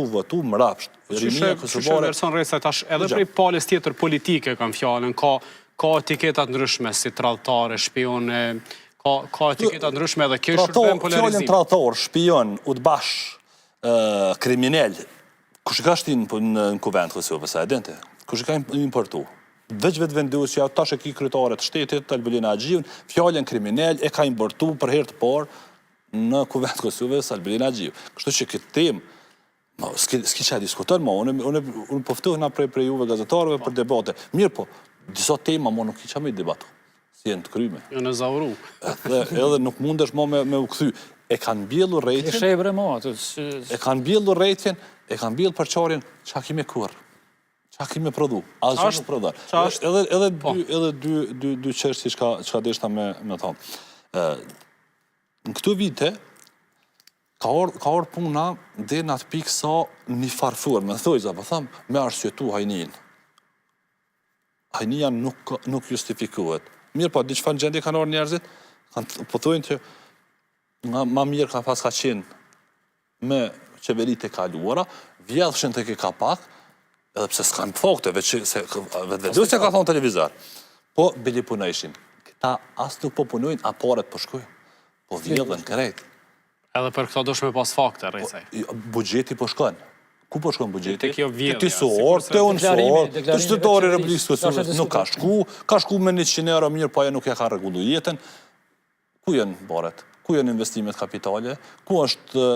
votu më rapsht. Shushe verson Resa tash edhe prej palës tjetër politike kam fjallën, ka etiketat ndryshme si tradhtare, shpione, ka etiketat ndryshme edhe kjo shërbim polarizim. Fjallën tradhtar, shpion, udbash, kriminal, kush ka shtin në kuvend Kosovës, a e dinte? Kush ka importu? Veç vetë vendosja, tash e ki kryetaret shtetit, Albelina Agjiun, fjallën kriminal e ka importu për herë të parë në kuvend Kosovës Albelina Agjiu. Kështu që këtë temë, s'ki që a diskuton, unë poftuhna prej juve gazetarëve për debate. Mirë po, disa tema nuk i që me i debatu, si e në të kryme. Jo në zavru. Edhe nuk mundesh me u këthy. E kanë bjellur rejtjen, e kanë bjellur rejtjen, e kanë bjellur përqarjen, qa kime kur, qa kime prodhu, asë që nuk prodhar. Edhe dy qështje që deshta me thonë. Në këtu vite, ka orë puna dhe në atë pikë sa një farfur, me thojza, po thamë, me arsjetu hajnijin. Hajnija nuk justifikohet. Mirë po, diqëfa në gjendje kanë orë njerëzit, po thojnë që ma mirë ka pas ka qenë me qeverit e kaluara, vjedhëshën të ke ka pak, edhe pse s'kanë pëfokte, vetë se ka thonë televizar. Po, bili punojshin. Këta asë nuk po punojnë, a paret po shkojnë. Po vjedhën kërejt. Edhe për këto dosh me pas fakte, Resaj. Bugjeti po shkon. Ku po shkon bugjeti? Te kjo vjedhja. Te tisor, te unsor, te qytetari i Republikës Kosovës. Nuk ka shku. Ka shku me 100 euro mirë, po ajo nuk e ka rregullu jetën. Ku janë baret? Ku janë investimet kapitale? Ku është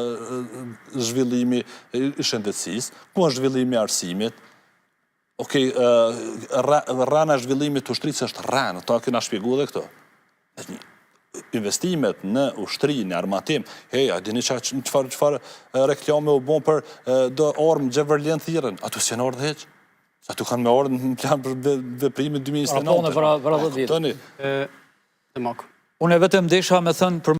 zhvillimi i shëndetësisë? Ku është zhvillimi i arsimit? Okej, rana e zhvillimit të ushtrisë është ranë, ta kena shpjegu dhe këto. Investimet në ushtri, në armatim, a dini qëfar reklame u bon për do armë gjevërljen thirën, atu si në orë dhe heqë. Atu kanë me orë në plan për veprimin 2029. Rapone për 10 vjetë. Unë Unë e vetëm desha me thënë për